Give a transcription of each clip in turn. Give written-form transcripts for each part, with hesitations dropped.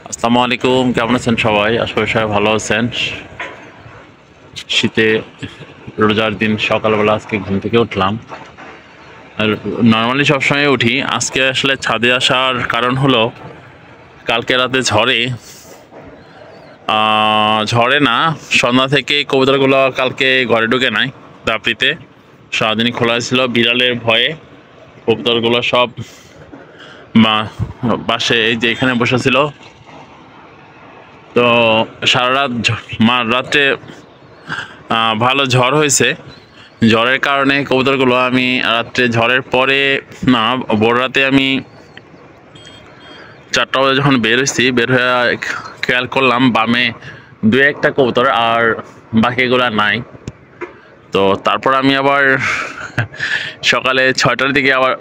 আসসালামু আলাইকুম, কেমন আছেন সবাই? আশা করি সবাই ভালো আছেন। শীতে রোজার দিন সকালবেলা আজকে ঘুম থেকে উঠলাম। আর নর্মালি সবসময় উঠি, আজকে আসলে ছাদে আসার কারণ হলো কালকে রাতে ঝড়ে না, সন্ধ্যা থেকে কবুতরগুলো কালকে ঘরে ঢুকে নাই। দাপড়িতে সারাদিনই খোলা ছিল, বিড়ালের ভয়ে কবুতরগুলো সব বাসে এই যে এখানে বসেছিল। তো সারা রাত রাত্রে ভালো ঝড় হয়েছে। ঝড়ের কারণে কবুতরগুলো আমি রাত্রে ঝড়ের পরে না, ভোর রাতে আমি 4টা বাজে যখন বের হয়ে খেয়াল করলাম বামে 2-1টা কবুতর, আর বাকিগুলা নাই। তো তারপর আমি আবার সকালে 6টার দিকে আবার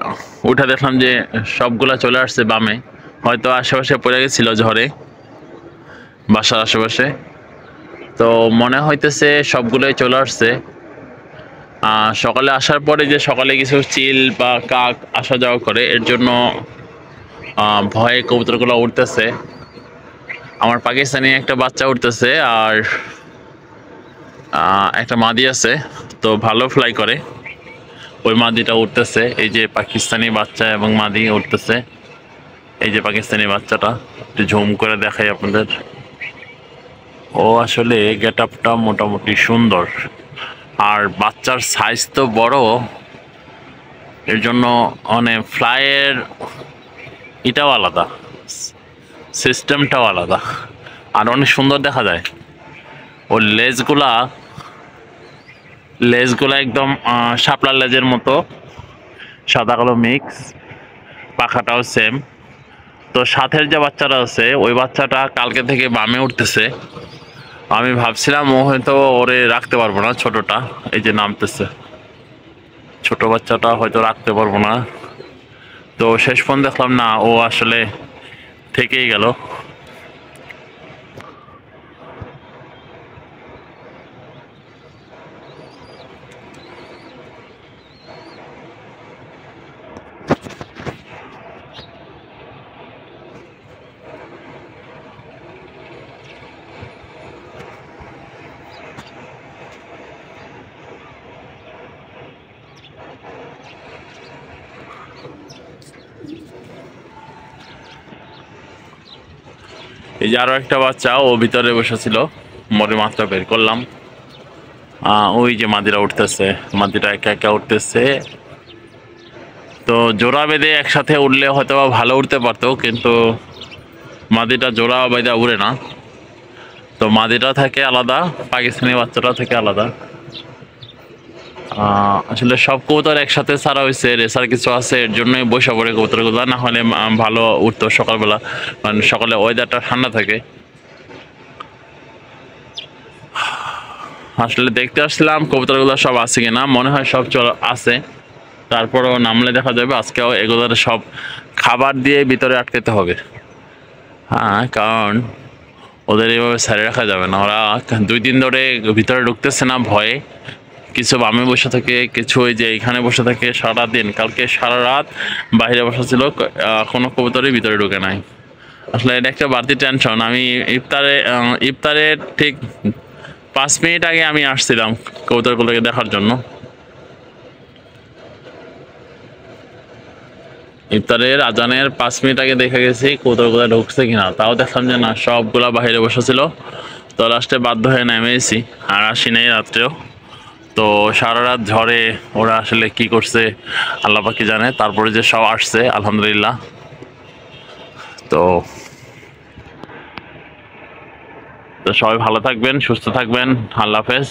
উঠে দেখলাম যে সবগুলা চলে আসছে বামে, হয়তো আশেপাশে পড়ে গেছিল ঝড়ে বাসার আশেপাশে। তো মনে হইতেছে সবগুলোই চলে আসছে। সকালে আসার পরে যে সকালে কিছু চিল বা কাক আসা যাওয়া করে, এর জন্য ভয়ে কবুতরগুলো উঠতেছে। আমার পাকিস্তানি একটা বাচ্চা উঠতেছে, আর একটা মাদি আছে, তো ভালো ফ্লাই করে। ওই মাদিটা উঠতেছে, এই যে পাকিস্তানি বাচ্চা এবং মাদি উঠতেছে। এই যে পাকিস্তানি বাচ্চাটা, একটু ঝুম করে দেখাই আপনাদের। ও আসলে গেট আপটা মোটামুটি সুন্দর, আর বাচ্চার সাইজ তো বড়, এর জন্য মানে ফ্লাইয়ের এটাও আলাদা, সিস্টেমটাও আলাদা, আর অনেক সুন্দর দেখা যায়। ওর লেজগুলা একদম শাপলার লেজের মতো, সাদা কালো মিক্স, পাখাটাও সেম। তো সাথের যে বাচ্চাটা আছে, ওই বাচ্চাটা কালকে থেকে বামে উঠতেছে। আমি ভাবছিলাম ও হয়তো ওরে রাখতে পারবো না, ছোটটা এই যে নামতেছে, ছোট বাচ্চাটা হয়তো রাখতে পারবো না। তো শেষ পর্যন্ত দেখলাম না, ও আসলে থেকেই গেল। এই যে আরো একটা বাচ্চা, ও ভিতরে বসেছিল, মরে মাত্র বের করলাম। ওই যে মাদিরা উঠতেছে, মাদিরা একা একা উঠতেছে। তো জোড়া বেঁধে একসাথে উঠলে হয়তো ভালো উঠতে পারতো, কিন্তু মাদিটা জোড়া বেঁধে উড়ে না। তো মাদিটা থাকে আলাদা, পাকিস্তানি বাচ্চাটা থেকে আলাদা। আসলে সব কবুতর একসাথে ছাড়া হয়েছে, রেসার কিছু আছে, এর জন্যই বসে পড়ে কবুতরগুলো, না হলে ভালো উঠতো সকালবেলা, মানে সকালে ওয়েদারটা ঠান্ডা থাকে। আসলে দেখতে আসলাম কবুতরগুলো সব আছে কিনা, মনে হয় সব আছে। তারপরও নামলে দেখা যাবে। আজকেও এগুলোর সব খাবার দিয়ে ভিতরে আটকাতে হবে। হ্যাঁ, কারণ ওদের এভাবে ছেড়ে রাখা যাবে না। ওরা 2 দিন ধরে ভিতরে ঢুকতেছে না ভয়ে, কিছু বামে বসে থাকে, কিছু ওই যে এখানে বসে থাকে সারাদিন। কালকে সারা রাত বাইরে বসা ছিল, কোনো কবুতরই ভিতরে ঢুকে নাই। আসলে এটা একটা বাড়তি টেনশন। আমি ইফতারের ঠিক 5 মিনিট আগে আমি আসছিলাম কবুতরগুলোকে দেখার জন্য। ইফতারের আজানের 5 মিনিট আগে দেখে গেছি কবুতরগুলো ঢুকছে কিনা, তাও দেখলাম যে না, সবগুলা বাইরে বসেছিল। তো লাস্টে বাধ্য হয়ে নেমেছি, আর আসি নাই রাত্রেও। তো সারা রাত ঝড়ে ওরা আসলে কি করছে আল্লাহ পাকি জানে। তারপরে যে সব আসছে আলহামদুলিল্লাহ। তো সবাই ভালো থাকবেন, সুস্থ থাকবেন, আল্লাহ হাফেজ।